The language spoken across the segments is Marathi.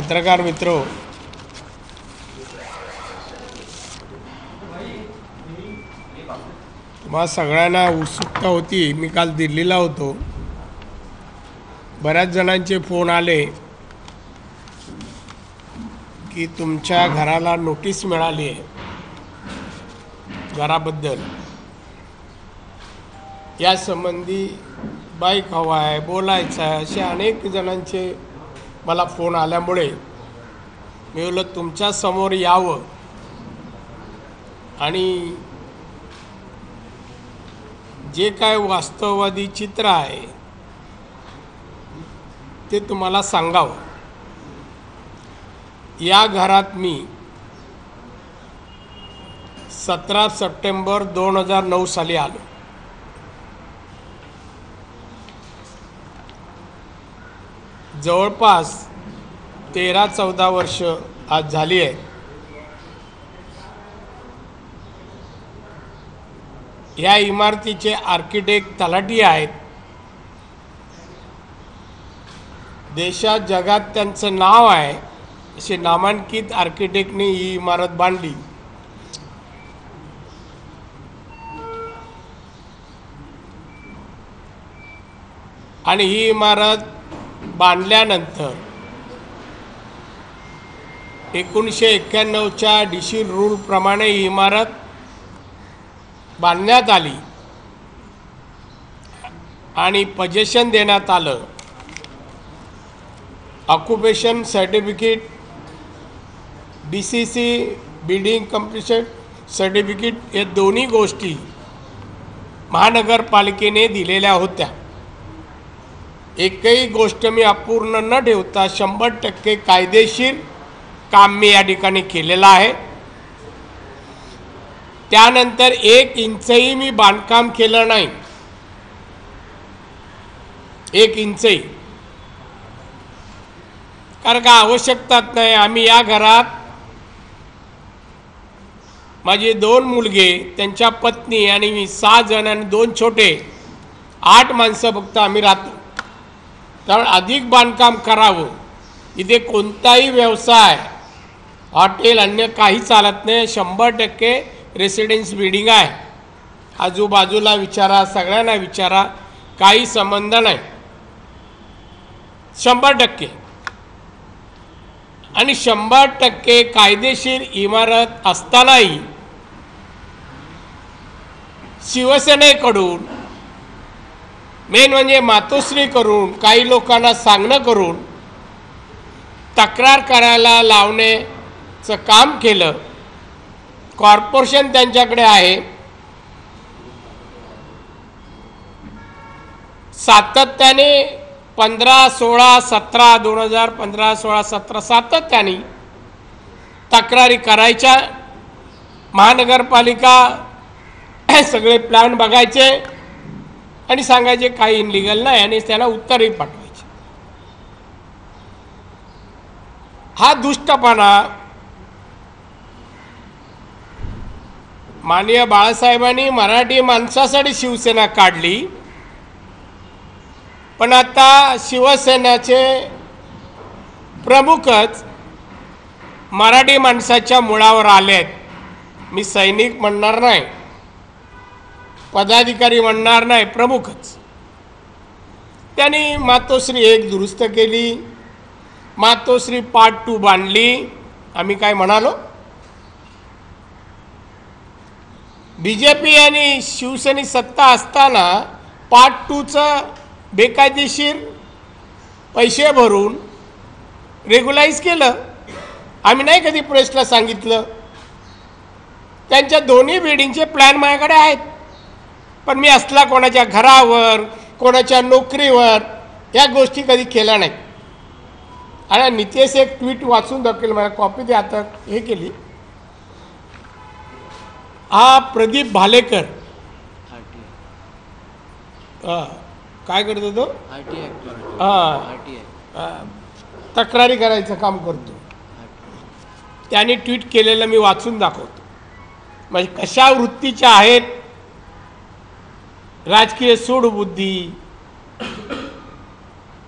पत्रकार मित्रो, तुम्हा सगळ्यांना उत्सुकता होती। मी काल दिल्लीला होतो, बऱ्याच जणांचे फोन आले की तुमच्या घराला नोटीस मिळाली आहे, घराबद्दल या संबंधी बाईक हवा आहे, बोलायचं आहे, असे अनेक जणांचे मला फोन आल्यामुळे मी बोललो तुमच्या समोर यावं आणि जे काय वास्तववादी चित्र आहे ते तुम्हाला सांगावं। या घरात मी 17 सप्टेंबर 2009 साली आलो। जवळपास 13-14 वर्ष आज झाली आहे। या इमारतीचे आर्किटेक्ट तलाठी आहेत, देशात जगात त्यांचं नाव आहे, असे नामांकित आर्किटेक्टने ही इमारत बांधली। आणि ही इमारत बांधल्यानंतर 1991च्या डिशी रूल प्रमाणे ही इमारत बांधण्यात आली आणि पोजेशन देण्यात आलं। Occupation certificate, BCC building completion certificate, हे दोन्ही गोष्टी महानगरपालिकेने दिलेल्या होत्या। एकही गोष्ट मी अपूर्ण न ठेवता 100% कायदेशीर काम मी या ठिकाणी केलेलं आहे। त्यानंतर 1 इंचही मी बांधकाम केलं नाही, 1 इंचही, कारण का आवश्यकताच नाही। आम्ही या घरात माझे 2 मुलगे, त्यांच्या पत्नी आणि मी 6 जण आणि 2 छोटे, 8 माणसं फक्त आम्ही राहतो। त्यामुळे अधिक बांधकाम करावं। इथे कोणताही व्यवसाय, हॉटेल, अन्य काही चालत नाही। 100% रेसिडेन्स बिल्डिंग आहे। आजूबाजूला विचारा, सगळ्यांना विचारा, काही संबंध नाही, 100%। आणि 100% कायदेशीर इमारत असतानाही शिवसेनेकडून, मेन म्हणजे मातोश्री करून, काही लोकांना सांगणं करून तक्रार करायला लावण्याचं काम केलं। कॉर्पोरेशन त्यांच्याकडे आहे, सातत्याने 15, 16, 17, 2015, 16, 17 सातत्याने तक्रारी करायच्या। महानगरपालिका सगळे प्लॅन बघायचे आणि सांगायचे काही इनलिगल नाही आणि त्याला उत्तरही पाठवायचे। हा दुष्टपणा माननीय बाळासाहेबांनी मराठी माणसासाठी शिवसेना काढली, पण आता शिवसेनेचे प्रमुखच मराठी माणसाच्या मुळावर आलेत। मी सैनिक म्हणणार नाही, पदाधिकारी म्हणणार नाही, प्रमुखच। त्यांनी मातोश्री 1 दुरुस्त केली, मातोश्री पार्ट 2 बांधली। आम्ही काय म्हणालो? BJP आणि शिवसेने सत्ता असताना पार्ट 2चं बेकायदेशीर पैसे भरून रेग्युलाइज केलं। आम्ही नाही कधी प्रेसला सांगितलं। त्यांच्या दोन्ही बिल्डिंगचे प्लॅन माझ्याकडे आहेत, पण मी असला कोणाच्या घरावर, कोणाच्या नोकरीवर या गोष्टी कधी केल्या नाही। आणि नितेश एक ट्विट वाचून दाखवलं, मला कॉपी द्या आता, हे केली। हा प्रदीप भालेकर काय करतो तो? तक्रारी करायचं काम करतो। त्यांनी ट्विट केलेलं मी वाचून दाखवतो, म्हणजे कशा वृत्तीच्या आहेत। राजकीय सूडबुद्धी,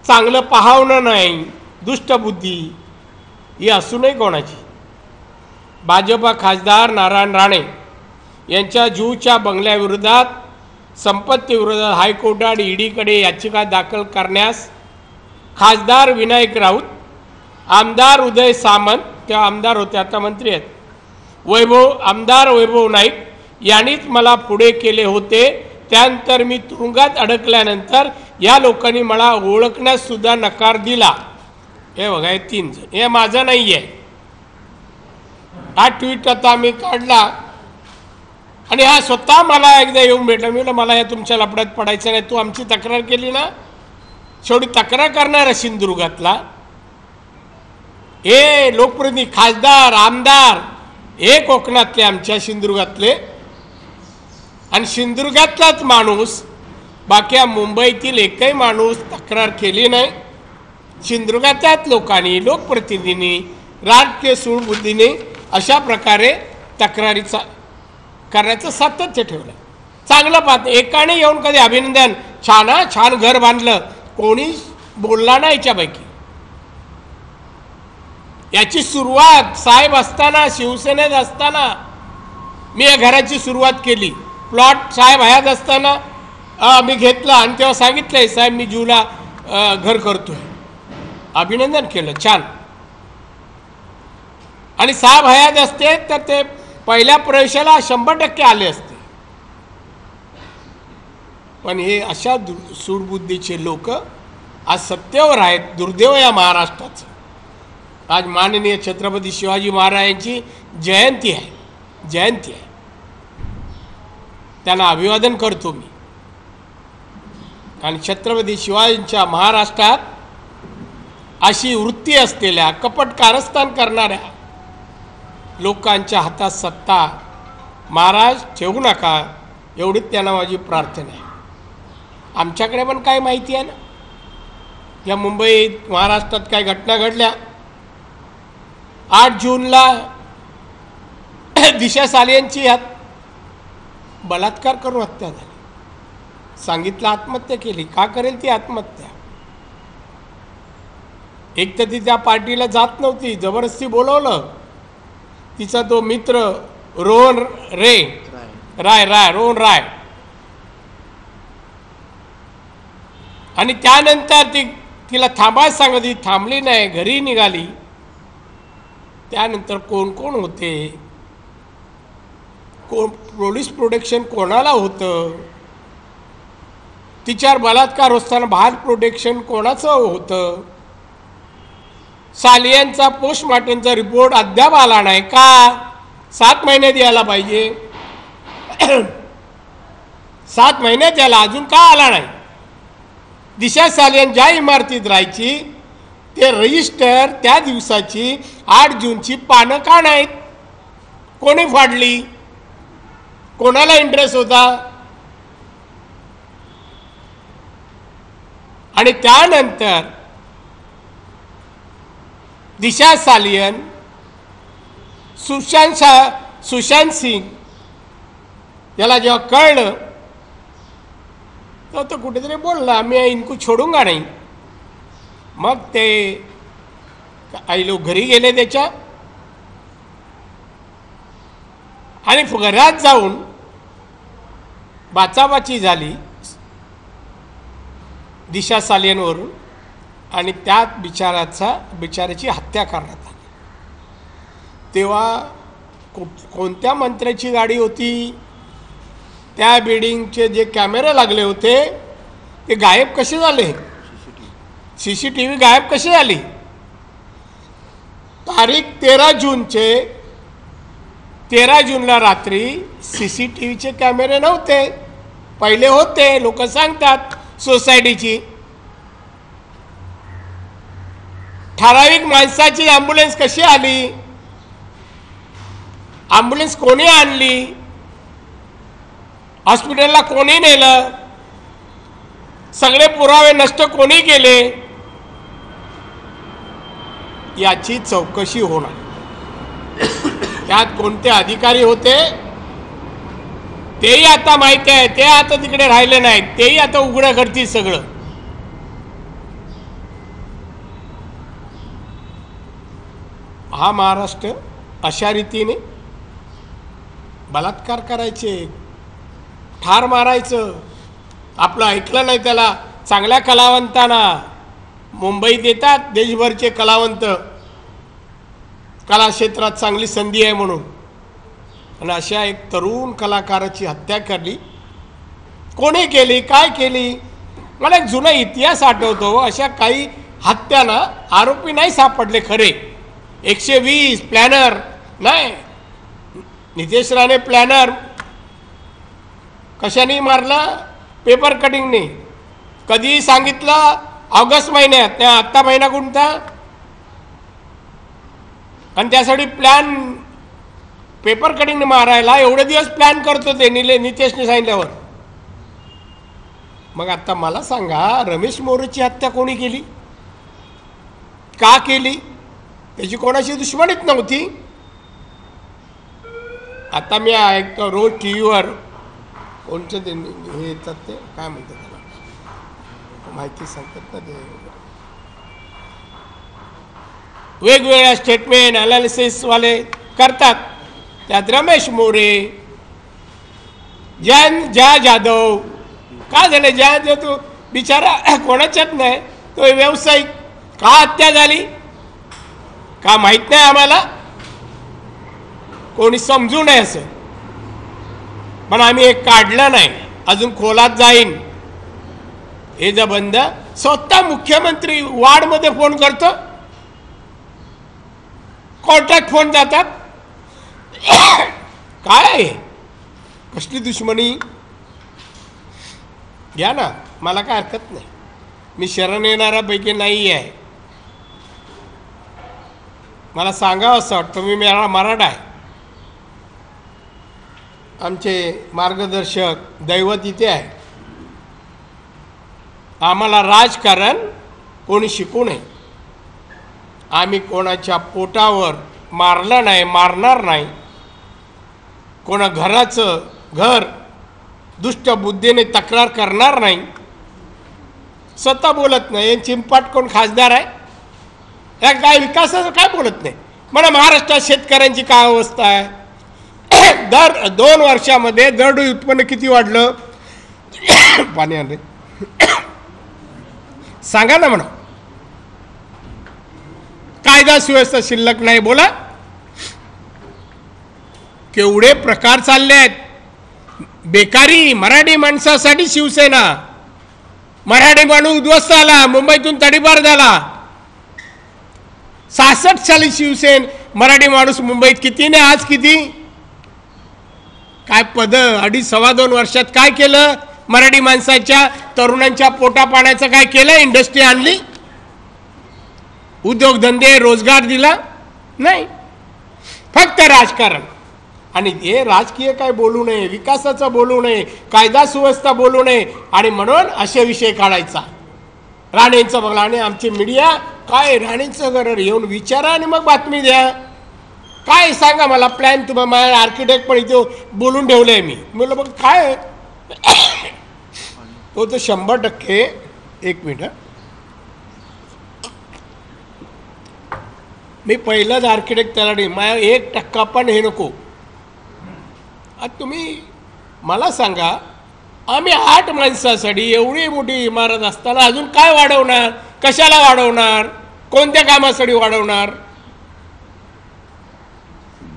चांगलं पाहावणं नाही, दुष्टबुद्धी, ही असूनही कोणाची? भाजपा खासदार नारायण राणे यांच्या जूच्या बंगल्याविरोधात, संपत्तीविरोधात हायकोर्टात ईडीकडे याचिका दाखल करण्यास खासदार विनायक राऊत, आमदार उदय सामंत, ते आमदार होते आता मंत्री आहेत, आमदार वैभव नाईक यांनीच मला पुढे केले होते. त्यानंतर मी तुरुंगात अडकल्यानंतर या लोकांनी मला ओळखण्यास सुद्धा नकार दिला. हे बघा, हे 3 जण, हे माझं नाही आहे. हा ट्विट आता मी काढला आणि हा स्वतः मला एकदा येऊन भेटला. मी म्हटलं मला या तुमच्या लफड्यात पडायचं नाही. तू आमची तक्रार केली ना, शेवटी तक्रार करणार सिंधुदुर्गातला हे लोकप्रतिनिधी, खासदार, आमदार हे कोकणातले, आमच्या सिंधुदुर्गातले, आणि सिंधुदुर्गातलाच माणूस, बाकी मुंबईतील एकही माणूस तक्रार केली नाही. सिंधुदुर्गातल्याच लोकांनी, लोकप्रतिनिधींनी, राजकीय सूडबुद्धीने अशा प्रकारे तक्रारीचा करण्याचं सातत्य ठेवलं. चांगलं पाहत, एकाने येऊन कधी अभिनंदन, छान घर बांधलं, कोणी बोलला नाही याच्यापैकी. याची सुरुवात साहेब असताना, शिवसेनेत असताना मी या घराची सुरुवात केली. प्लॉट साहेब हयात असताना मी घेतला आणि तेव्हा सांगितलंय साहेब मी जूला घर करतोय. अभिनंदन केलं, छान. आणि साहेब हयात असते तर ते पहिल्या प्रवेशाला 100% आले असते. पण हे अशा सूडबुद्धीचे लोक आज सत्तेवर आहेत. दुर्दैव या महाराष्ट्राचं. आज माननीय छत्रपती शिवाजी महाराजांची जयंती आहे. त्यांना अभिवादन करतो मी. आणि छत्रपती शिवाजींच्या महाराष्ट्रात अशी वृत्ती असलेल्या, कपट कारस्थान करणाऱ्या लोकांच्या हातात सत्ता महाराज ठेवू नका, एवढीच त्यांना माझी प्रार्थना आहे. आमच्याकडे पण काय माहिती आहे ना, या मुंबईत महाराष्ट्रात काय घटना घडल्या. 8 जूनला दिशा सालियांची बलात्कार करून हत्या झाली. सांगितलं आत्महत्या केली. का करेल ती आत्महत्या? एक तर ती त्या पार्टीला जात नव्हती, जबरदस्ती बोलवलं. तिचा तो मित्र रोहन राय आणि त्यानंतर तिला थांबायला सांगत, ती थांबली नाही, घरी निघाली. त्यानंतर कोण कोण होते, पोलीस प्रोटेक्शन कोणाला होतं, तिच्यावर बलात्कार होताना बाहेर प्रोटेक्शन कोणाचं होतं. सालियांचा पोस्टमॉर्टमचा रिपोर्ट अद्याप आला नाही. का? 7 महिन्यात यायला पाहिजे. 7 महिन्यात यायला अजून का आला नाही? दिशा सालियन ज्या इमारतीत राहायची ते रजिस्टर त्या दिवसाची 8 जूनची पानं का नाहीत? कोणी फाडली? कोणाला इंटरेस्ट होता? आणि त्यानंतर दिशा सालियन सुशांत सिंग याला जेव्हा कळलं तो कुठेतरी बोलला, मैं इनको छोडूंगा नहीं. मग ते काही लोक घरी गेले त्याच्या आणि घरात जाऊन बाचाबाची झाली दिशा सालियनवरून आणि त्यात बिचाऱ्याची हत्या करण्यात आली. तेव्हा कोणत्या मंत्र्याची गाडी होती? त्या बिल्डिंगचे जे कॅमेरे लागले होते ते गायब कसे झाले? CCTV गायब कशी झाली? तारीख 13 जूनचे 13 जूनला रात्री CCTVचे कॅमेरे नव्हते. पहिले होते, लोक सांगतात सोसायटीची. ठराविक माणसाची ॲम्ब्युलन्स कशी आली? ॲम्ब्युलन्स कोणी आणली? हॉस्पिटलला कोणी नेलं? सगळे पुरावे नष्ट कोणी केले? याची चौकशी होणार. त्यात कोणते अधिकारी होते तेही आता माहिती आहे. ते आता तिकडे राहिले नाहीत, तेही आता उघडं करतील सगळं. हा महाराष्ट्र अशा रीतीने बलात्कार करायचे, ठार मारायचं, आपलं ऐकलं नाही त्याला चांगल्या कलावंतांना मुंबईत येतात देशभरचे कलावंत, कला क्षेत्रात चांगली संधी आहे म्हणून, आणि अशा एक तरुण कलाकाराची हत्या करली. कोणी केली, काय केली? मला एक जुना इतिहास आठवतो. अशा काही हत्यांना आरोपी नाही सापडले खरे. 120 प्लॅनर नाही. नितेश राणे प्लॅनर कशाने मारला? पेपर कटिंगने. कधी सांगितलं? ऑगस्ट महिन्यात. त्या आत्ता महिना कोणता? आणि त्यासाठी प्लॅन पेपर कटिंगने मारायला एवढे दिवस प्लॅन करतो ते नितेशने सांगितल्यावर. मग आता मला सांगा, रमेश मोरेची हत्या कोणी केली? का केली? त्याची कोणाशी दुश्मनीच नव्हती. आता मी ऐकतो रोज टी व्हीवर कोणचे ते हे येतात, ते काय म्हणतात त्याला, माहिती सांगतात ना ते, वेगवेगळ्या स्टेटमेंट अनालिसिसवाले करतात. त्यात रमेश मोरे, जया जाधव, का झाले? जया जाधव बिचारा कोणाच्यात नाही, तो व्यावसायिक. का हत्या झाली का माहीत नाही आम्हाला, कोणी समजू नये असं. पण आम्ही एक काढलं नाही, अजून खोलात जाईन. हे जर बंद, स्वतः मुख्यमंत्री वार्डमध्ये फोन करतो, कोर्टात फोन जातात. काय आहे? कसली दुश्मनी? घ्या ना, मला काय हरकत नाही. मी शरण येणाऱ्यापैकी नाही आहे. मला सांगावं असं वाटतं, मी मराठा आहे. आमचे मार्गदर्शक दैवत इथे आहे. आम्हाला राजकारण कोणी शिकू नये. आम्ही कोणाच्या पोटावर मारलं नाही, मारणार नाही. कोणा घर दुष्ट बुद्धीने तक्रार करणार नाही. स्वतः बोलत नाही. चिंपाट कोण खासदार आहे? या काय विकासाचं काय बोलत नाही. मला महाराष्ट्रात शेतकऱ्यांची काय अवस्था आहे? दर 2 वर्षामध्ये दरडोई उत्पन्न किती वाढलं? पाणी आणले सांगा ना म्हणा. कायदा सुव्यवस्था शिल्लक नाही. बोला, केवढे प्रकार चालले आहेत. बेकारी मराठी माणसासाठी शिवसेना. मराठी माणूस उद्ध्वस्त झाला, मुंबईतून तडीपार झाला. 66 साली शिवसेना मराठी माणूस मुंबईत किती ने आज किती? काय पद 2.5-2.25 वर्षात काय केलं? मराठी माणसाच्या तरुणांच्या पोटा पाण्याचं काय केलं? इंडस्ट्री आणली, उद्योगधंदे, रोजगार दिला नाही. फक्त राजकारण. आणि हे राजकीय काय बोलू नये, विकासाचं बोलू नये, कायदा सुव्यवस्था बोलू नये, आणि म्हणून असे विषय काढायचा. राणेंचं बघला. आणि आमचे मीडिया काय राणेंचं घर येऊन विचारा आणि मग बातमी द्या. काय सांगा मला प्लॅन. तुम्हाला माझ्या आर्किटेक्ट पण इथे बोलून ठेवलंय. मी म्हटलं बघ काय तो तर 100%. एक मिनिट, मी पहिलाच आर्किटेक्ट त्याला नाही. माझ्या 1% पण हे नको. आता तुम्ही मला सांगा, आम्ही 8 माणसासाठी एवढी मोठी इमारत असताना अजून काय वाढवणार? कशाला वाढवणार? कोणत्या कामासाठी वाढवणार?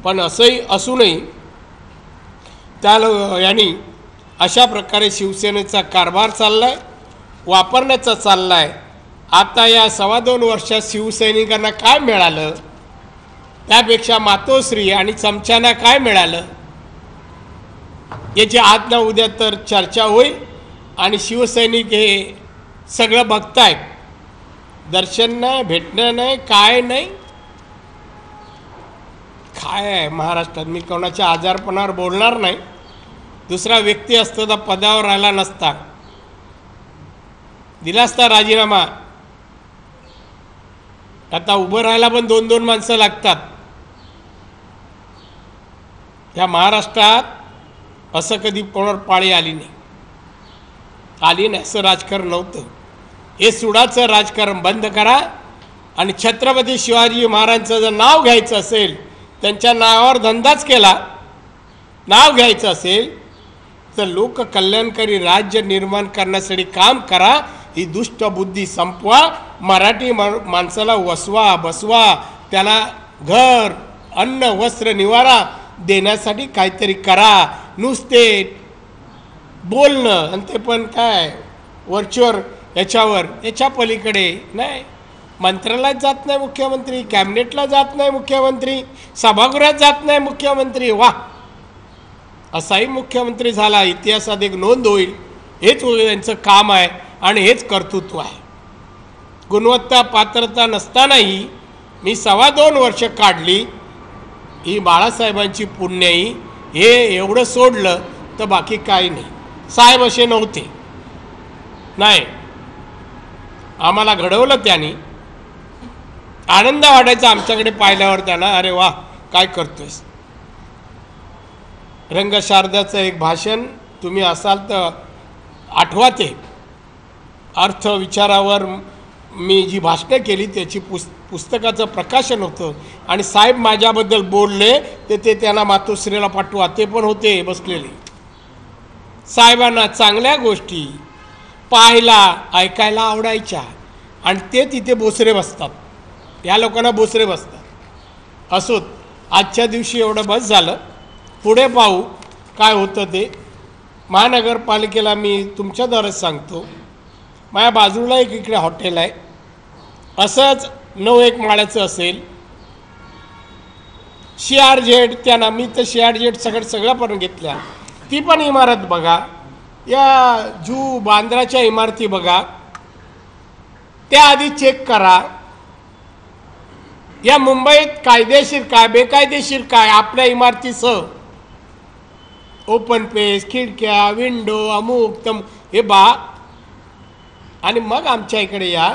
पण असंही असूनही त्या यांनी अशा प्रकारे शिवसेनेचा कारभार चाललाय, वापरण्याचा चाललाय. आता या 2.25 वर्षात शिवसैनिकांना काय मिळालं? त्यापेक्षा मातोश्री आणि चमच्यांना काय मिळालं याची आज ना उद्या तर चर्चा होईल. आणि शिवसैनिक हे सगळं बघतायत. दर्शन नाही, भेटणं नाही, काय नाही. काय आहे महाराष्ट्रात? मी कोणाच्या आजारपणावर बोलणार नाही. दुसरा व्यक्ती असता तर पदावर राहिला नसता, दिला असता राजीनामा. आता उभं राहायला पण 2-2 माणसं लागतात. या महाराष्ट्रात असं कधी कोणावर पाळी आली नाही. असं राजकारण नव्हतं. हे सुडाचं राजकारण बंद करा. आणि छत्रपती शिवाजी महाराजांचं जर नाव घ्यायचं असेल, त्यांच्या नावावर धंदाच केला, नाव घ्यायचं असेल तर लोककल्याणकारी राज्य निर्माण करण्यासाठी काम करा. ही दुष्ट बुद्धी संपवा. मराठी माणसाला वसवा बसवा, त्याला घर अन्न वस्त्र निवारा देण्यासाठी काहीतरी करा. नुसते बोलणं आणि ते पण काय वरचीवर याच्या पलीकडे नाही. मंत्रालयात जात नाही मुख्यमंत्री, कॅबिनेटला जात नाही मुख्यमंत्री, सभागृहात जात नाही मुख्यमंत्री. वा, असाही मुख्यमंत्री झाला, इतिहासात एक नोंद होईल. हेच यांचं काम आहे आणि हेच कर्तृत्व आहे. गुणवत्ता पात्रता नसतानाही मी 2.25 वर्ष काढली. ही बाळासाहेबांची पुण्याई. हे एवढं सोडलं तर बाकी काही नाही. साहेब असे नव्हते, नाही, आम्हाला घडवलं त्यांनी. आनंद वाटायचा आमच्याकडे पाहिल्यावर त्यांना, अरे वा काय करतोयस. रंगशारदाचं एक भाषण तुम्ही असाल तर आठवा. ते अर्थ विचारावर मी जी भाषणं केली त्याची पुस्तकाचं प्रकाशन होतं आणि साहेब माझ्याबद्दल बोलले ते त्यांना मातोश्रीला पाठवा. ते पण होते बसलेले. साहेबांना चांगल्या गोष्टी पाहायला ऐकायला आवडायच्या आणि ते तिथे बोसरे बसतात. या लोकांना बोसरे बसतात. असोत, आजच्या दिवशी एवढं बस झालं. पुढे पाहू काय होतं ते. महानगरपालिकेला मी तुमच्याद्वारेच सांगतो, माझ्या बाजूला एक इकडे हॉटेल आहे, असंच 9-1 माळ्याचं असेल. CRZ त्यांना मी तर CRZ सगळ्यापर्यंत घेतल्या. ती पण इमारत बघा, या जू बांद्राच्या इमारती बघा, त्या आधी चेक करा. या मुंबईत कायदेशीर काय बेकायदेशीर काय आपल्या इमारतीसह ओपन पेस, खिडक्या, विंडो, अमुक तम हे बा, आणि मग आमच्या इकडे या.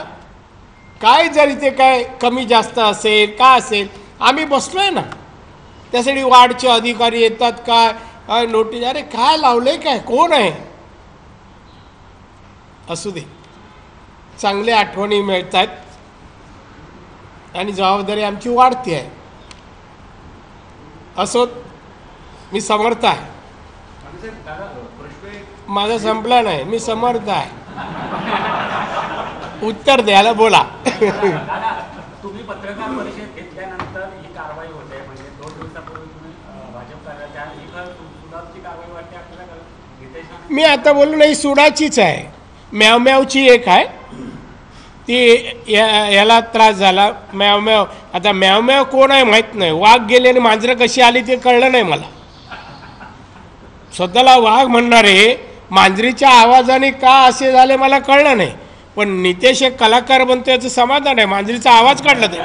काय जर इथे काय कमी जास्त असेल का असेल, आम्ही बसलोय ना. त्यासाठी वार्डचे अधिकारी येतात, काय नोटीस, अरे काय लावलंय, काय कोण आहे. असू दे, चांगल्या आठवणी मिळतात आणि जबाबदारी आमची वाढते आहे. असो, मी समर्थ आहे. माझा संपला नाही, मी समर्थ आहे. उत्तर द्यायला बोला. तुम्ही पत्रकार परिषद घेतल्यानंतर ही कारवाई होते, म्हणजे 2 दिवसापूर्वी तुम्ही भाजप सुडाची कारवाई वाटते आपल्याला. मी आता बोललो नाही, सुडाचीच आहे. म्यावची एक आहे ती, याला त्रास झाला म्याव. आता म्याव कोण आहे माहीत नाही. वाघ गेले आणि मांजरं कशी आली ते कळलं नाही मला. स्वतःला वाघ म्हणणारे मांजरीच्या आवाजाने का असे झाले मला कळलं नाही. पण नितेश एक कलाकार बनतो याचं समाधान आहे. मांजरीचा आवाज काढला ते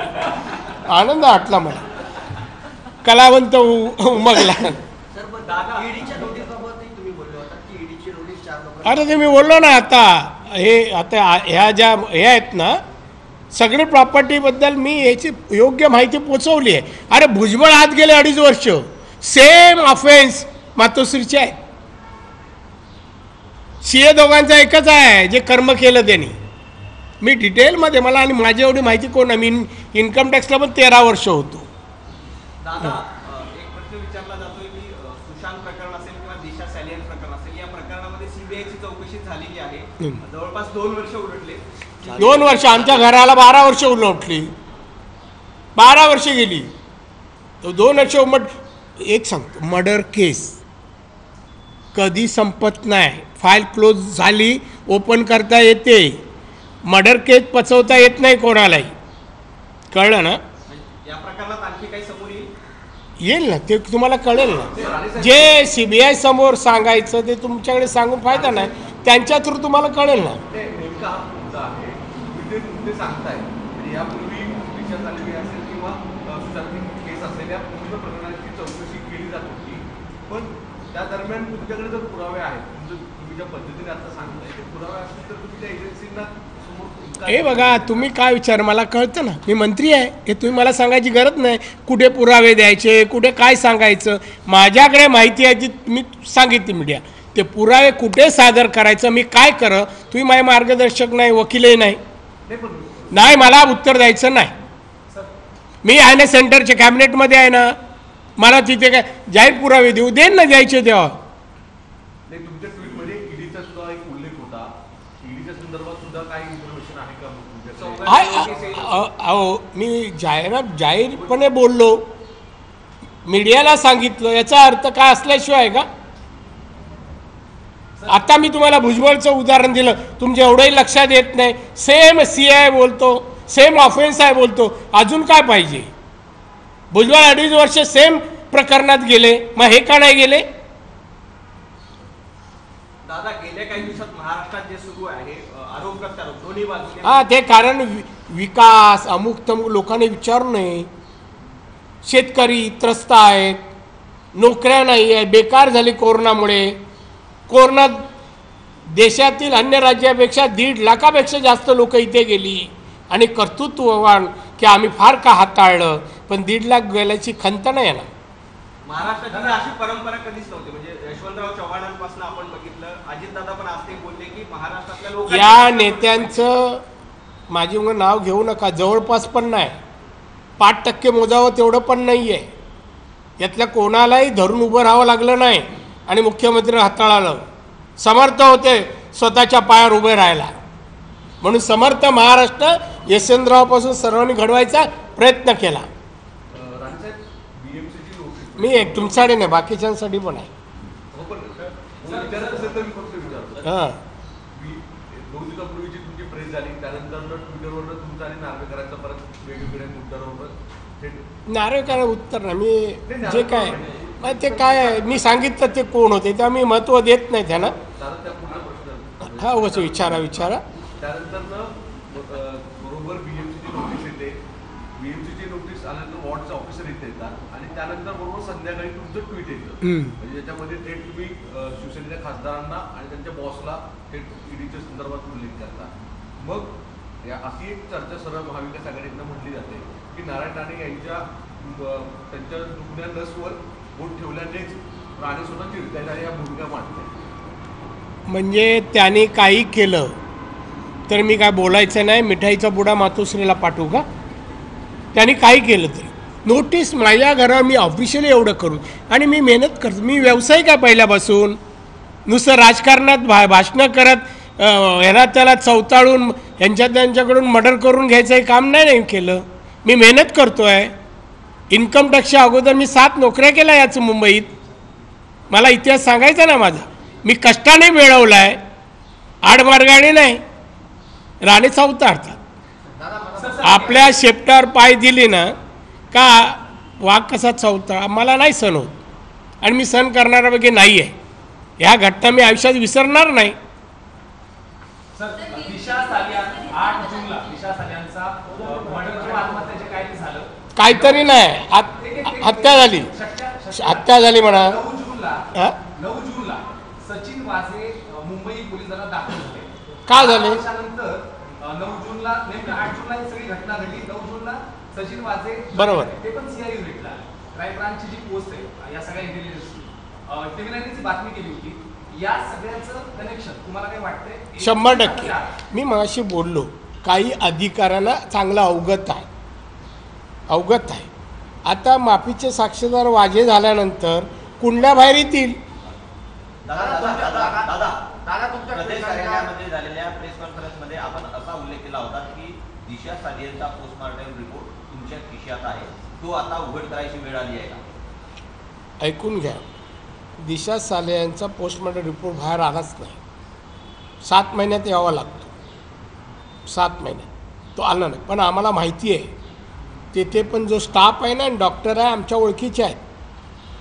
आनंद वाटला मला. कलावंत उमगला. अरे ते मी बोललो ना आता. आता ह्या ज्या हे आहेत ना, सगळे प्रॉपर्टीबद्दल मी याची योग्य माहिती पोचवली आहे. अरे भुजबळ आत गेले 2.5 वर्ष, सेम ऑफेन्स मातोश्रीचे आहे. CA दोघांचा एकच आहे, जे कर्म केलं त्यांनी. मी डिटेलमध्ये, मला आणि माझी एवढी माहिती कोण आहे. मी इन्कम टॅक्सला पण 13 वर्ष होतो. दादा, एक प्रश्न विचारला जातोय की सुशांत प्रकरण असेल किंवा दिशा सॅलियन प्रकरण असेल, या प्रकरणामध्ये CBIची चौकशी झालेली आहे. जवळपास 2 वर्ष उलटले. 2 वर्ष, आमच्या घराला 12 वर्ष उलटली. 12 वर्ष गेली. 2 वर्ष एक सांगतो, मर्डर केस कधी संपत नाही. फाईल क्लोज झाली, ओपन करता येते. मर्डर केस पचवता येत नाही कोणालाही. कळलं ना. या प्रकरणात आणखी काही समोर येईल ना, ते तुम्हाला कळेल ना. जे CBI समोर सांगायचं ते तुमच्याकडे सांगून फायदा नाही. त्यांच्या थ्रू तुम्हाला कळेल ना. नेमका हा मुद्दा आहे, तुम्ही सांगताय यापूर्वी विचार झालेली असेल किंवा केस असेल, या पूर्ण प्रकरणाची चौकशी केली जात होती. पण त्या दरम्यान तुमच्याकडे जर पुरावे आहेत, तुम्ही ज्या पद्धतीने आता सांगताय ते पुरावे असतील तर तुम्ही त्या एजन्सींना समोर. हे बघा, तुम्ही काय विचार, मला कळतं ना, मी मंत्री आहे. हे तुम्ही मला सांगायची गरज नाही. कुठे पुरावे द्यायचे, कुठे काय सांगायचं, माझ्याकडे माहिती आहे ती मी सांगितली मीडिया. ते पुरावे कुठे सादर करायचं, मी काय तुम्ही माझे मार्गदर्शक नाही, वकीलही नाही. पण नाही, मला उत्तर द्यायचं नाही. मी आहे ना सेंटरच्या कॅबिनेटमध्ये आहे ना, मला तिथे काय जाहीर पुरावे देऊ देईन ना द्यायचे तेव्हा. नाही, तुमच्या ट्विटमध्ये ईडीचा सुद्धा एक उल्लेख होता. ईडीच्या संदर्भात सुद्धा काही इन्फॉर्मेशन आहे का अहो, मी जाहीरपणे बोललो, मीडियाला सांगितलं, याचा अर्थ काय असल्याशिवाय आहे का? आता मी तुम्हाला भुजबळचं उदाहरण दिलं, तुमच्या एवढंही लक्षात येत नाही. सेम CI बोलतो, सेम ऑफेन्स आहे बोलतो, अजून काय पाहिजे? भुजबळ 2.5 वर्ष सेम प्रकरणात गेले, मग हे का नाही गेले? दादा, गेल्या काही दिवसात महाराष्ट्रात जे सुरू आहे आरोप प्रत्यारोप दोन्ही बाजूने, हा, ते कारण विकास अमुक तमुक लोकांनी विचारू नये. शेतकरी त्रस्त आहेत, नोकऱ्या नाही आहे, बेकार झाली कोरोनामुळे. कोरोनात देशातील अन्य राज्यापेक्षा 1.5 लाखापेक्षा जास्त लोक इथे गेली आणि कर्तृत्ववान की आम्ही फार का हाताळलं, पण 1.5 लाख गेल्याची खंत नाही ना. महाराष्ट्राची अशी परंपरा कधीच नव्हती. म्हणजे यशवंतराव चव्हाणांपासून आपण बघितलं, अजितदादा पण आज ते बोलले की महाराष्ट्रातल्या लोकांनी, या नेत्यांचं माझी नाव घेऊ नका, जवळपास पण नाही. 5% मोजावं तेवढं पण नाही आहे. यातल्या कोणालाही धरून उभं राहावं लागलं नाही आणि मुख्यमंत्री हाताळालं. समर्थ होते स्वतःच्या पायावर उभे राहायला, म्हणून समर्थ महाराष्ट्र यशवंतरावपासून सर्वांनी घडवायचा प्रयत्न केला. राणीसाहेब, BMCची नोटीस मी एक तुमच्यासाठी नाही, बाकीच्यांसाठी पण आहे. विचारत असेल तर मी फक्त विचारतो. हां, 2 दिवसापूर्वीची तुमची प्रेस झाली, त्यानंतर ट्विटरवर तुमचा आणि नार्वेकरांचा परत वेगवेगळ्या मुद्द्यांवर थेट नार्वेकर उत्तर नाही. मी जे काय ते काय आहे, मी सांगितलं ते कोण होते, त्या मी महत्त्व देत नाही त्यांना. दादा, त्या पुढे प्रश्न हा, हो, विचारा. त्यानंतर बरोबर BMCची नोटीस येते. BMCची नोटीस आल्यानंतर वॉर्डचे ऑफिसर इथे येतात आणि त्यानंतर बरोबर संध्याकाळी तुमचं ट्विट येतं. म्हणजे त्याच्यामध्ये थेट तुम्ही शिवसेनेच्या खासदारांना आणि त्यांच्या बॉसला थेट ईडीच्या संदर्भात उल्लेख करता. मग अशी एक चर्चा सरळ महाविकास आघाडीतनं म्हटली जाते की नारायण राणे यांच्या त्यांच्या दुखण्या नसवर बोट ठेवल्यानेच राणे स्वतः चिडतायत आणि या भूमिका मांडतायत. म्हणजे त्याने काही केलं तर मी काय बोलायचं नाही, मिठाईचा बुडा मातोश्रीला पाठवू का? त्याने काही केलं तरी नोटीस माझ्या घरावर मी ऑफिशियली एवढं करू आणि मी मेहनत करतो. मी व्यावसायिक आहे पहिल्यापासून. नुसतं राजकारणात भाषणं करत ह्याला त्याला चवताळून त्यांच्याकडून मर्डर करून घ्यायचं काम नाही केलं. मी मेहनत करतो आहे. इन्कम टॅक्सच्या अगोदर मी 7 नोकऱ्या केल्या याचं मुंबईत. मला इतिहास सांगायचा ना माझा. मी कष्टाने मिळवला आहे, आडमार्गाने नाही. राणे चवताळतात. आपल्या शेपटावर पाय दिले ना का वाघ कसा चवता मला नाही सहन होत आणि मी सहन करणाऱ्यापैकी नाही आहे. ह्या घटना मी आयुष्यात विसरणार नाही. सर, दिशा सालियान 8 जूनला दिशा सालियांचा मर्डर किंवा आत्महत्याचे काय झालं? काहीतरी नाही, हत्या झाली म्हणा. 9 जूनला सचिन वाझे मुंबई पोलिसांना दाखल झाले. का झाले? त्यानंतर 9 जूनला नेमकं 8 जूनला ही सगळी घटना घडली. 9 जूनला सचिन वाझे बरोबर ते पण CI युनिटला क्राईम ब्रांचची जी पोस्ट आहे या सगळ्या इंटेलिजन्सची टीव्ही बातमी केली होती. या सगळ्याचं कनेक्शन तुम्हाला काय वाटतंय? 100%. मी मगाशी बोललो, काही अधिकाऱ्यांना चांगलं अवगत आहे. आता माफीचे साक्षीदार वाजे झाल्यानंतर कुंडल्या बाहेर येतील. दादा, प्रदेश कार्यालयामध्ये झालेल्या प्रेस कॉन्फरन्समध्ये आपण असा उल्लेख केला होता की दिशा सालियांचा पोस्टमॉर्टम रिपोर्ट तुमच्या खिशात आहे, तो आता उघड करायची वेळ आली आहे का? ऐकून घ्या, दिशा सालियांचा पोस्टमॉर्टम रिपोर्ट बाहेर आलाच नाही. 7 महिन्यात यावा लागतो. 7 महिन्यात तो आला नाही. पण आम्हाला माहिती आहे तेथे पण जो स्टाफ आहे ना, डॉक्टर आहे, आमच्या ओळखीचे आहेत.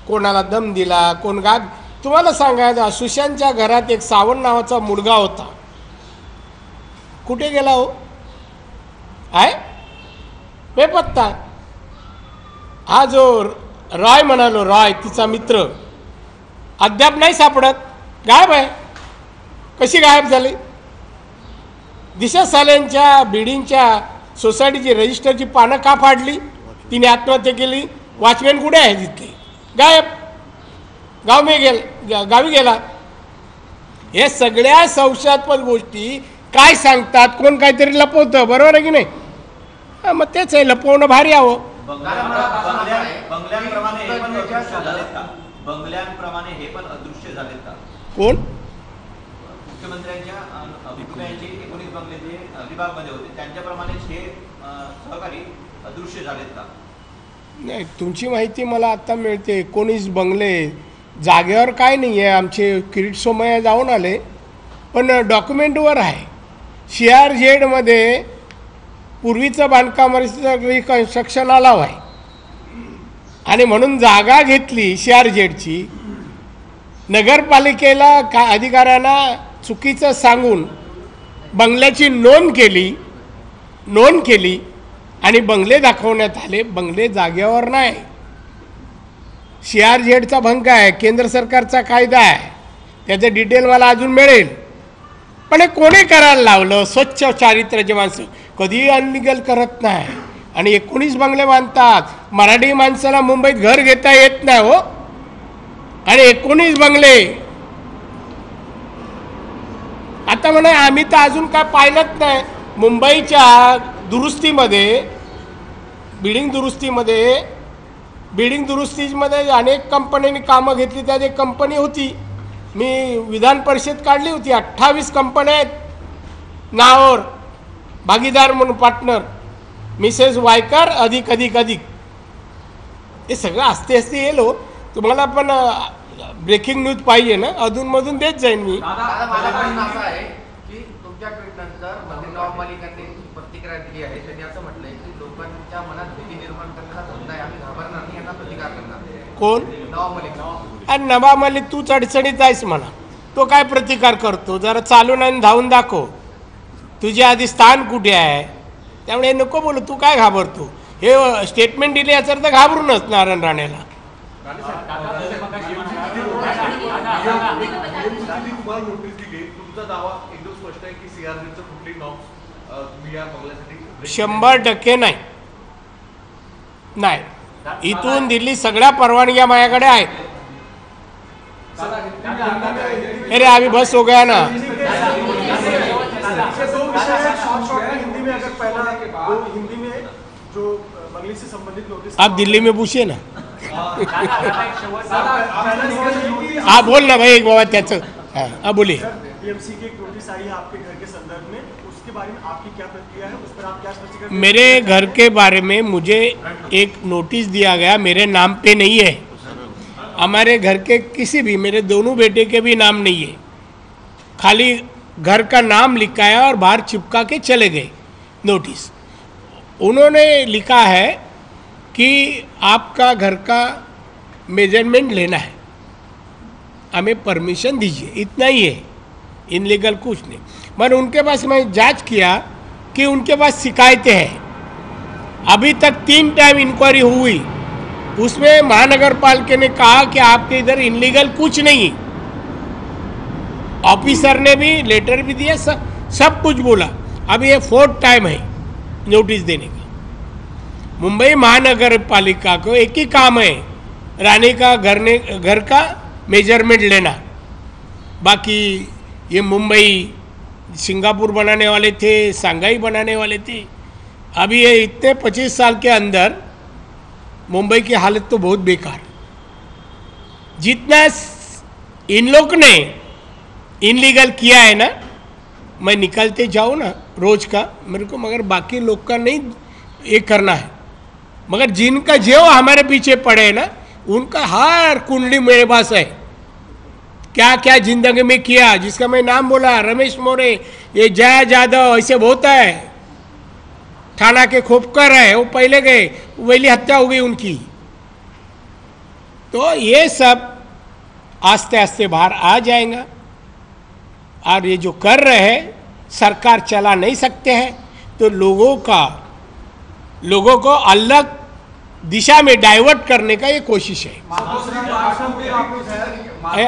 कोणाला दम दिला, कोण गाग. तुम्हाला सांगायचं, सुशांतच्या घरात एक सावंत नावाचा मुलगा होता. कुठे गेला हो? आहे बेपत्ता. हा जो रॉय म्हणालो, रॉय तिचा मित्र, अद्याप नाही सापडत. गायब आहे. कशी गायब झाली? दिशा सालियांच्या बिल्डिंगच्या सोसायटीची रजिस्टरची पानं का फाडली? तिने आत्महत्या केली. वॉचमॅन कुठे आहे तिथले? गायब. गावी गेला. हे सगळ्या संशयास्पद गोष्टी काय सांगतात, कोण काहीतरी लपवतं, बरोबर आहे की नाही? हां, मग तेच आहे, लपवणं भारी यावं. बंगल्यांप्रमाणे हे पण अदृश्य झालेत का? बंगल्यांप्रमाणे हे पण अदृश्य झालेत का? कोण? मुख्यमंत्र्यांच्या कुटुंबियांचे 19 बंगले जे अलिबागमध्ये होते त्यांच्याप्रमाणेच हे सहकारी अदृश्य झालेत का? नाही, तुमची माहिती मला आता मिळते. 19 बंगले जागेवर काय नाही आहे. आमचे किरीट सोमय्या जाऊन आले, पण डॉक्युमेंटवर आहे. CRZ पूर्वीचं बांधकाम रिकन्स्ट्रक्शन अलाव आहे आणि म्हणून जागा घेतली CRZची. नगरपालिकेला अधिकाऱ्यांना चुकीचं सांगून बंगल्याची नोंद केली आणि बंगले दाखवण्यात आले. बंगले जागेवर नाही. CRZचा भंग आहे, केंद्र सरकारचा कायदा आहे, त्याचं डिटेल मला अजून मिळेल. पण हे कोणी करायला लावलं? स्वच्छ चारित्र्याचे माणसं कधीही अनलिगल करत नाही आणि 19 बंगले बांधतात. मराठी माणसाला मुंबईत घर घेता येत नाही हो, आणि 19 बंगले. आता म्हणा आम्ही तर अजून काय पाहिलंच नाही. मुंबईच्या बिल्डिंग दुरुस्तीमध्ये अनेक कंपन्यांनी कामं घेतली. त्यात एक कंपनी होती, मी विधान परिषद काढली होती. 28 कंपन्या आहेत नावावर, भागीदार म्हणून पार्टनर, मिसेस वायकर अधिक. हे सगळं असते येईल हो. तुम्हाला पण ब्रेकिंग न्यूज पाहिजे ना, अधूनमधून देत जाईन मी. दादा माझा प्रश्न असा आहे की तुमच्या ट्विटनंतर नवाब मलिकांनी प्रतिक्रिया दिली आहे. त्यांनी असं म्हटलंय की लोकांच्या मनात भीती निर्माण करण्याचा धंदा आहे, आम्ही घाबरणार नाही, यांना प्रतिकार करणार. कोण? नवाब मलिक. आणि नवाब मलिक तूच अडचणीत आहेस म्हणा. तो काय प्रतिकार करतो? जरा चालून आणि धावून दाखव. तुझे आधी स्थान कुठे आहे? त्यामुळे नको बोलू. तू काय घाबरतो? हे स्टेटमेंट दिले याचा अर्थ घाबरूनच नारायण राणेला. तुम्हाला नोटीस दिली, तुमचा दावा एकदम स्पष्ट आहे की CRZचं कुठली नॉर्म्स तुम्ही या बंगल्यासाठी 100% नाही. इथून दिल्ली सगळ्या परवानग्या माझ्याकडे आहेत. अरे अभी बस हो गया ना. हिंदी में जो बंगले से संबंधित नोटिस आप दिल्ली में पूछिए ना. हाँ बोल ना भाई, एक बाबा त्याचं. हाँ बोलिए. BMC की एक नोटिस आई है आपके घर के संदर्भ में, उसके बारे में आपकी क्या प्रतिक्रिया है? उस पर आप क्या स्पष्टीकरण? मेरे घर के बारे में मुझे एक नोटिस दिया गया, मेरे नाम पे नहीं है. हमारे घर के किसी भी, मेरे दोनों बेटे के भी नाम नहीं है. खाली घर का नाम लिखा है और बाहर चिपका के चले गए नोटिस. उन्होंने लिखा है कि आपका घर का मेजरमेंट लेना है, हमें परमिशन दीजिए, इतना ही है. इनलीगल कुछ नहीं. मैंने उनके पास मैं जांच किया कि उनके पास शिकायतें हैं. अभी तक 3 टाइम इंक्वायरी हुई, उसमें महानगर पालिका ने कहा कि आपके इधर इनलीगल कुछ नहीं. ऑफिसर ने भी लेटर भी दिया, सब कुछ बोला. अभी ये 4th टाइम है नोटिस देने का. मुंबई महानगर पालिका को एक ही काम है, रानी का घर का मेजरमेंट लेना. बाकी ये मुंबई सिंगापुर बनाने वाले थे, शंघाई बनाने वाले थे. अभी ये इतने 25 साल के अंदर मुंबई की हालत तो बहुत बेकार. जितना इन लोग ने इनलीगल किया है ना, मैं निकलते जाऊँ ना रोज का, मेरे को मगर बाकी लोग का नहीं ये करना है. मगर जिनका जो हमारे पीछे पड़े है ना, उनका हर कुंडली मेरे पास है. क्या क्या जिंदगी में किया, जिसका मैं नाम बोला, रमेश मोरे, ये जया जादव, ऐसे बहुत है. थाना के खोपकर है, वो पहले गए, वही हत्या हो गई उनकी. तो ये सब आस्ते आस्ते बाहर आ जाएगा. और ये जो कर रहे हैं, सरकार चला नहीं सकते हैं, तो लोगों को अलग दिशा में डाइवर्ट करने का ये कोशिश है.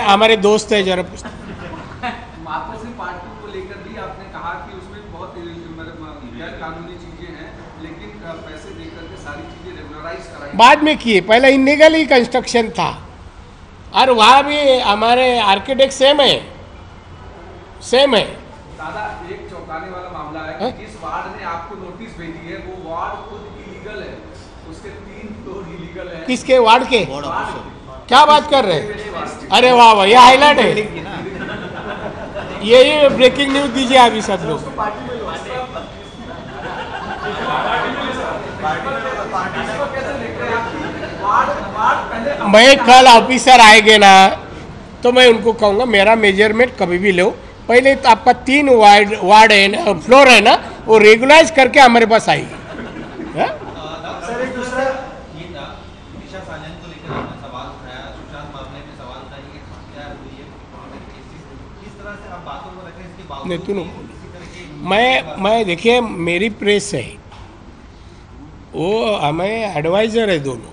हमारे दोस्त है जरा मातोश्री पार्ट 2 को लेकर भी आपने कहा कि उसमें बहुत गैर कानूनी चीजें हैं, लेकिन पैसे देकर के सारी चीजें रेगुलराइज कराई. बाद में किए, पहले इनलीगल ही कंस्ट्रक्शन था. और वहाँ भी हमारे आर्किटेक्ट सेम है. दादा एक चौंकाने किसके वार्ड के? क्या बात कर रहे हैं? अरे वाह वाह, ये हाईलाइट है। यही ब्रेकिंग न्यूज दीजिए अभी सब लोग। मैं कल ऑफिसर आएंगे ना तो मैं उनको कहूँगा मेरा मेजरमेंट कभी भी लो, पहले तो आपका 3 वार्ड है ना, फ्लोर है ना, वो रेगुलाइज करके हमारे पास आएगी। सर एक दूसरा दिशा सालन को लेकर आपने सवाल उठाया, सुशांत मामले में सवाल था कि हत्या हुई है, किस तरह से आप बातों को रखें इसके बावजूद मैं देखिए मेरी प्रेस है, वो हमें एडवाइजर है दोनों,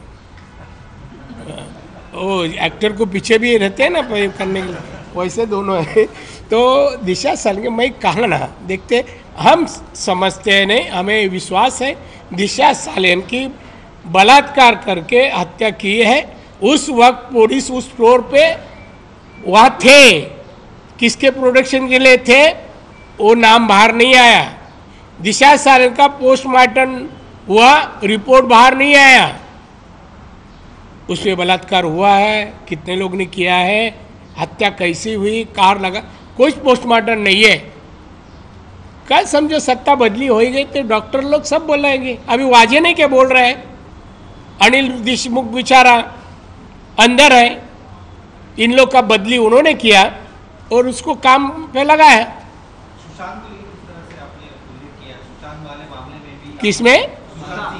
वो एक्टर को पीछे भी रहते हैं ना करने के लिए, वैसे दोनों है। तो दिशा सालन मैं कहा ना, देखते हम समझते हैं नहीं, हमें विश्वास है दिशा सालन की बलात्कार करके हत्या की है। उस वक्त पुलिस उस फ्लोर पे वहाँ थे, किसके प्रोडक्शन के लिए थे वो नाम बाहर नहीं आया। दिशा सालन का पोस्टमार्टम हुआ, रिपोर्ट बाहर नहीं आया, उसमें बलात्कार हुआ है, कितने लोग ने किया है, हत्या कैसी हुई, कार लगा, कोई पोस्टमार्टम नहीं है। कल समझो सत्ता बदली हो गई तो डॉक्टर लोग सब बोलेंगे। अभी वाजे नहीं क्या बोल रहे हैं, अनिल देशमुख बेचारा अंदर है, इन लोग का बदली उन्होंने किया और उसको काम पे लगाया। सुशांत को लेकर जिस तरह से आपने उल्लेख किया, सुशांत वाले मामले में भी किसमें?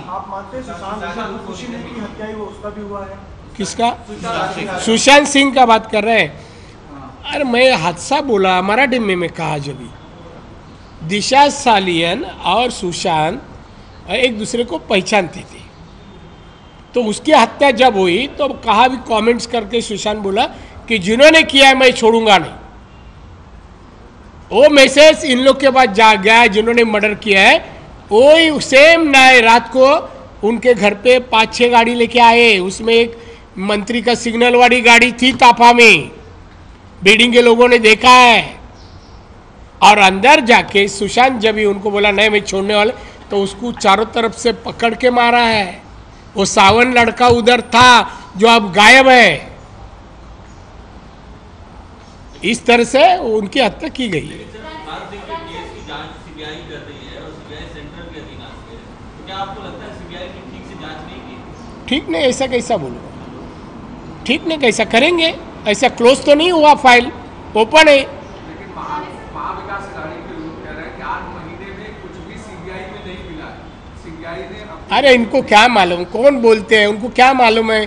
आप मानते हैं सुशांत खुशी ने की हत्या ही वो उसका भी हुआ है? किसका? सुशांत सिंह का बात कर रहे हैं। अरे मैं हादसा बोला मराठी में कहा, जब दिशा सालियन और सुशांत एक दूसरे को पहचानते थे, तो उसकी हत्या जब हुई तो कहा भी कमेंट्स करके सुशांत बोला कि जिन्होंने किया है मैं छोड़ूंगा नहीं। वो मैसेज इन लोग के पास जा गया जिन्होंने मर्डर किया है, वो सेम नाइट रात को उनके घर पे 5-6 गाड़ी लेके आए, उसमें एक मंत्री का सिग्नल वाली गाड़ी थी ताफा में, बिल्डिंग के लोगों ने देखा है। और अंदर जाके सुशांत जब ही उनको बोला नहीं मैं छोड़ने वाला, तो उसको चारों तरफ से पकड़ के मारा है। वो सावन लड़का उधर था जो अब गायब है। इस तरह से उनकी हत्या की गई है। ठीक नहीं, ऐसा कैसा बोलो, ठीक नहीं कैसा करेंगे, ऐसा क्लोज तो नहीं हुआ, फाइल ओपन है। लेकिन महाविकास अघाड़ी के लोग कह रहे हैं कि 8 महीने में कुछ भी सीबीआई में नहीं मिला। सीबीआई ने अरे इनको क्या मालूम, कौन बोलते हैं, उनको क्या मालूम है?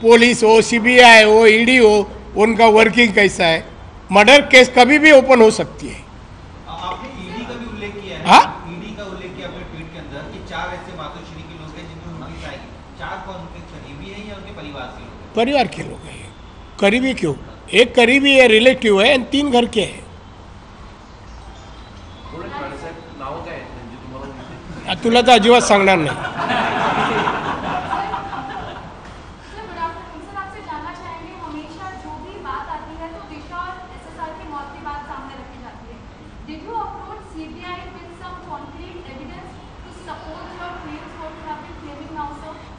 पुलिस हो, सीबीआई हो, ईडी हो, उनका वर्किंग कैसा है। मर्डर केस कभी भी ओपन हो सकती है। आपने ईडी का भी उल्लेख किया है। हाँ? ईडी का उल्लेख किया अपने ट्वीट के अंदर कि 4 ऐसे मातोश्री के लोग हैं जिनमें नोटिस आएगी। 4 कौन, उनके करीबी हैं या उनके परिवार के लोग हैं? परिवार के लोग हैं। करीबी क्यों? एक करीबी है, रिलेटिव है, 3 घर के हैं। तुला तर अजिबात सांगणार नाही।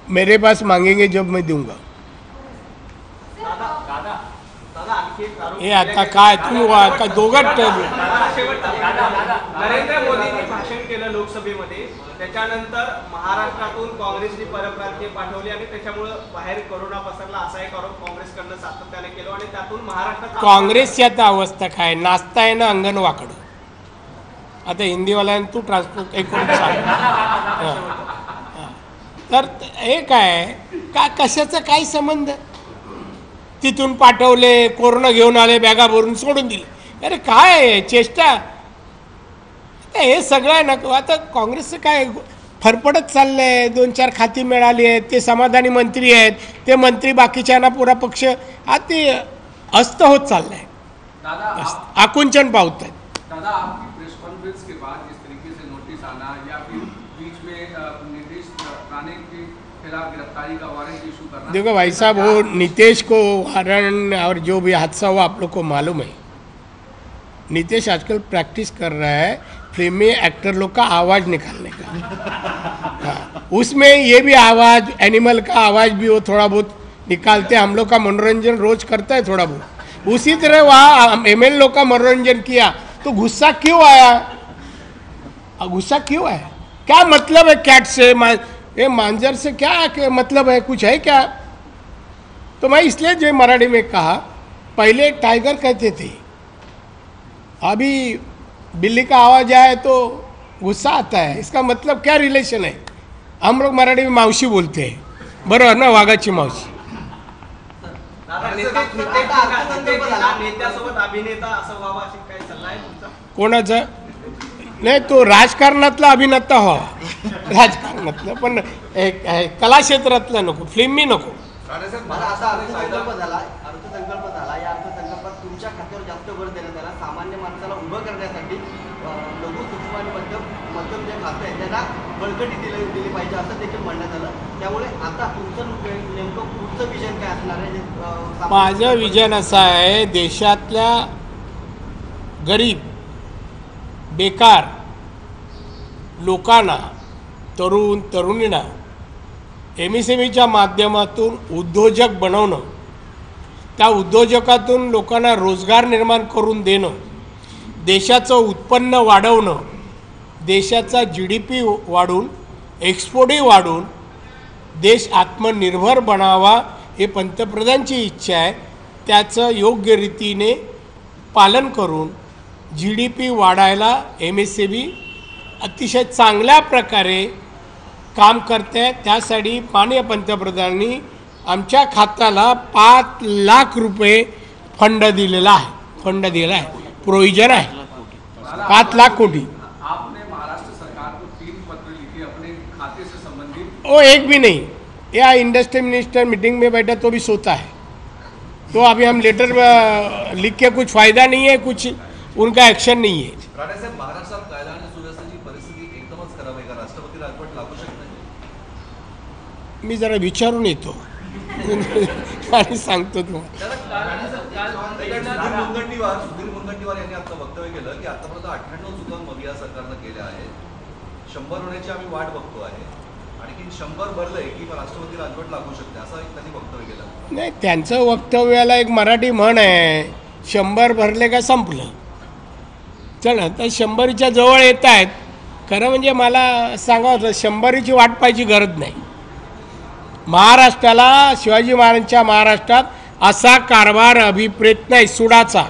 मेरे पास मांगेंगे जब मैं दूंगा। दादा आणखी एक आरोप हे आता काय तू काय दोघात नरेंद्र मोदींनी भाषण केलं लोकसभेमध्ये, त्याच्यानंतर महाराष्ट्रातून काँग्रेसने परप्रांतीय पाठवले आणि त्याच्यामुळे बाहेर कोरोना पसरला असा एक आरोप काँग्रेसकडनं सातत्याने केला आणि त्यातून महाराष्ट्रात काँग्रेसची आता अवस्था काय, नाचता आहे ना अंगण वाकडं। आता हिंदीवाल्यानं तू ट्रान्सपोर्ट एक सांग, तर हे काय का कशाचा काय संबंध? तिथून पाठवले, कोरोना घेऊन आले, बॅगा भरून सोडून दिले। अरे काय चेष्टा, हे सगळं नको। आता काँग्रेसचं काय फरफडत चाललंय, 2-4 खाती मिळाली आहेत, ते समाधानी मंत्री आहेत, ते मंत्री बाकीच्यांना पुरा पक्ष आता अस्त होत चाललंय, आकुंचन पावत आहेत। दादा आपकी प्रेस कॉन्फ्रेंस के बाद इस तरीके से नोटिस आना या फिर बीच में नीतीश राणे के खिलाफ गिरफ्तारी का वारंट इशू करना। देखो भाई साहब, वो नीतीश को वारंट और जो भी हादसा हुआ आप लोग को मालूम है। नीतीश आजकल प्रैक्टिस कर रहा है फिल्मी एक्टर लोग का आवाज़ निकालने का। हाँ, उसमें ये भी आवाज़, एनिमल का आवाज़ भी वो थोड़ा बहुत निकालते, हम लोग का मनोरंजन रोज करता है थोड़ा बहुत। उसी तरह वहाँ ML लोग का मनोरंजन किया तो गुस्सा क्यों आया? गुस्सा क्यों आया? क्या मतलब है कैट से, ये मांजर से क्या मतलब है? कुछ है क्या? तो मैं इसलिए जो मराठी में कहा, पहले टाइगर कहते थे, अभी बिल्ली का आवाज आए तो गुस्सा आता है। इसका मतलब क्या रिलेशन है? हम लोग मराठी में मावशी बोलते हैं, बरोबर ना, वाघाची मावशी। नेत्यासोबत अभिनेता असं व्हावं अशी काही सल्ला आहे तुमचा? कोणाचा? नाही, तो राजकारणातला अभिनेता व्हावा, राजकारणातला, पण कला क्षेत्रातला नको, फिल्मी नको। मला असा अर्थसंकल्प झाला, या अर्थसंकल्पात तुमच्या खात्यावर जास्त भर देण्यात आला। सामान्य माणसाला उभं करण्यासाठी लघु सूक्ष्म आणि मध्यम जे खातं आहे त्यांना बळकटी दिली पाहिजे असं देखील म्हणण्यात आलं। त्यामुळे आता तुमचं नेमकं पुढचं विजन काय असणार आहे? माझं विजन असं आहे, देशातल्या गरीब बेकार लोकांना, तरुण तरुणींना MSMEच्या माध्यमातून उद्योजक बनवणं, त्या उद्योजकातून लोकांना रोजगार निर्माण करून देणं, देशाचं उत्पन्न वाढवणं, देशाचा GDP वाढून, एक्सपोर्टही वाढून देश आत्मनिर्भर बनावा, हे पंतप्रधानांची इच्छा आहे। त्याचं योग्य रीतीने पालन करून GDP वाढायला MSME अतिशय चांगल्या प्रकारे काम करते आहे। त्यासाठी माननीय पंतप्रधानांनी आमच्या खात्याला 5 लाख रुपये फंड दिलेला आहे, प्रोविजन आहे 5 लाख कोटी। आपने महाराष्ट्र सरकार को 3 पत्र लिखे अपने खाते से संबंधित। वो एक भी नहीं, या इंडस्ट्री मिनिस्टर मीटिंग में बैठा तो भी सोता है, तो अभी हम लेटर लिख के कुछ फायदा नहीं है, कुछ उनका एक्शन नहीं है। राणे साहेब, महाराष्ट्रात कायदा आणि सुव्यवस्थेची परिस्थिती एकदमच खराब आहे का? राष्ट्रपती राजवट लागू शकत नाही? मी जरा विचारून येतो आणि सांगतो तुम्हाला। सुधीर मुनगंटीवार यांनी आता वक्तव्य केलं की आतापर्यंत 98 चुका मग या सरकारनं केल्या आहेत, 100 होण्याची आम्ही वाट बघतो आहे, आणखी 100 भरलंय की राष्ट्रपती राजवट लागू शकते, असं त्यांनी वक्तव्य केलं। नाही, त्यांचं वक्तव्याला एक मराठी म्हण आहे, 100 भरले का संपलं। चला, तर 100च्या जवळ येत आहेत। खरं म्हणजे मला सांगावं, 100ची वाट पाहायची गरज नाही। महाराष्ट्राला, शिवाजी महाराजांच्या महाराष्ट्रात असा कारभार अभिप्रेत नाही सुडाचा।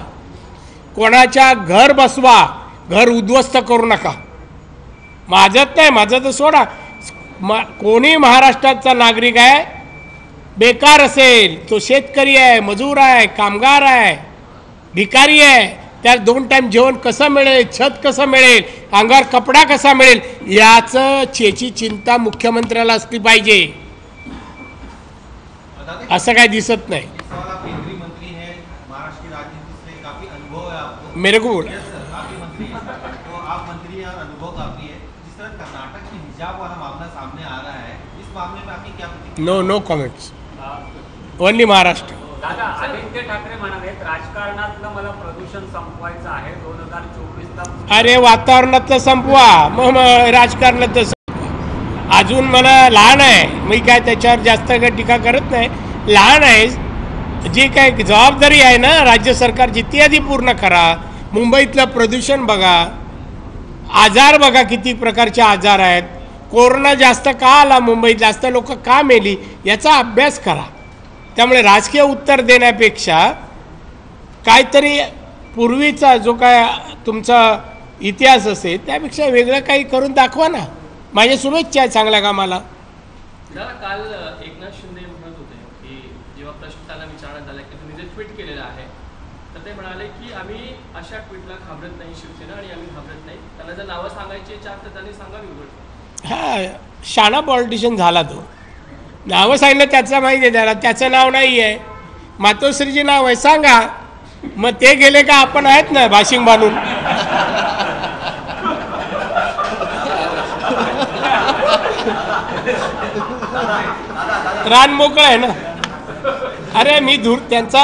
कोणाच्या घर बसवा, घर उद्ध्वस्त करू नका। माझत नाही, माझं तर सोडा, कोणी महाराष्ट्राचा नागरिक आहे, बेकार असेल, तो शेतकरी आहे, मजूर आहे, कामगार आहे, भिकारी आहे, त्याला 2 टाइम जेवण कसं मिळेल, छत कसं मिळेल, अंगावर कपडा कसा मिळेल, याचं चेची चिंता मुख्यमंत्र्याला असली पाहिजे। असं काय दिसत नाही। केंद्रीय मंत्री है, महाराष्ट्र की राजनीति से काफी अनुभव है आपको। मेरे को बोला काफी मंत्री हैं, तो आप मंत्री हैं और अनुभव काफी है। जिस तरह कर्नाटक में हिजाब वाला मामला सामने आ रहा है, इस मामले में आपकी क्या प्रतिक्रिया? No comments, only Maharashtra. दादा, आदित्य ठाकरे म्हणाले राजकारणातलं मला प्रदूषण संपवायचं आहे, 2024ला। अरे, वातावरणातलं संपवा, मग राजकारणातलं संपवा। अजून मला लहान आहे, मी काय त्याच्यावर जास्त काय टीका करत नाही, लहान आहे। जी काय जबाबदारी आहे ना राज्य सरकारची, ती आधी पूर्ण करा। मुंबईतलं प्रदूषण बघा, आजार बघा, किती प्रकारचे आजार आहेत, कोरोना जास्त का आला मुंबईत, जास्त लोक का मेली, याचा अभ्यास करा। त्यामुळे राजकीय उत्तर देण्यापेक्षा काहीतरी पूर्वीचा जो काय तुमचा इतिहास असेल त्यापेक्षा वेगळं काही करून दाखवा ना। माझ्या शुभेच्छा आहे चांगल्या कामाला। दादा, काल एकनाथ शिंदे म्हणत होते की जेव्हा प्रश्न त्यांना विचारण्यात आला की तुम्ही जे ट्विट केलेलं आहे, तर ते म्हणाले की आम्ही अशा ट्विटला घाबरत नाही शिवसेना, आणि आम्ही घाबरत नाही। त्यांना जर नावं सांगायची चार तर त्यांनी सांगावी उघड। हां, शाणा पॉलिटिशियन झाला तो। नावं सांगितलं त्याचं माहिती आहे त्याला, त्याचं नाव नाही आहे, मातोश्रीचे नाव आहे, सांगा। मग ते गेले का आपण आहेत ना भाशिंग बांधून। रान मोकळं आहे ना। अरे, मी दूर त्यांचा,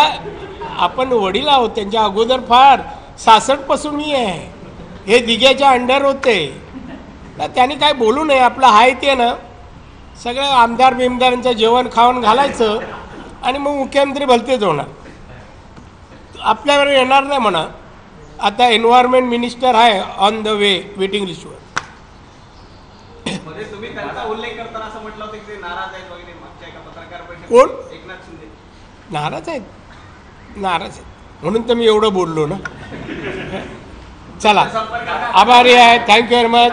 आपण वडील आहोत त्यांच्या अगोदर, फार 66 पासून मी आहे, हे दिघ्याच्या अंडर होते ना, त्यांनी काय बोलू नये, आपलं आहे ते ना। सगळं आमदार बिमदारांचं जेवण खाऊन घालायचं आणि मग मुख्यमंत्री भलतेच होणार. आपल्यावर येणार नाही म्हणा. आता एन्व्हायरमेंट मिनिस्टर आहे ऑन द वे वेटिंग लिस्टवर. म्हणजे तुम्ही त्यांचा उल्लेख करताना असं म्हटलं होतं की ते नाराज आहेत वगैरे मागच्या एका पत्रकार परिषदेत. कोण? एकनाथ शिंदे. नाराज आहेत. म्हणून तर मी एवढं बोललो ना. चला, आभारी आहे. Thank you very much.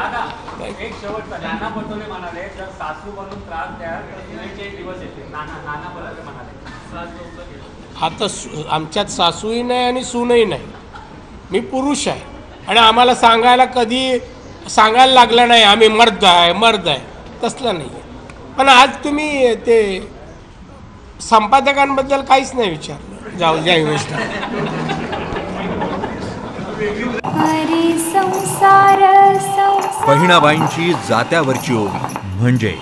एक शेवटचा, नाना पटोले म्हणाले जर सासू बनून त्रास द्याल तर सुनेचे दिवस येते. नाना पटोले म्हणाले. आता आमच्यात सासूही नाही आणि सूनही नाही. मी पुरुष आहे आणि आम्हाला सांगायला कधी सांगायला लागलं नाही आम्ही मर्द आहे तसलं नाही. पण आज तुम्ही ते संपादकांबद्दल काहीच नाही विचारलं. जाऊ द्या गोष्ट. बहिणाबाईंची जात्यावरची ओवी म्हणजे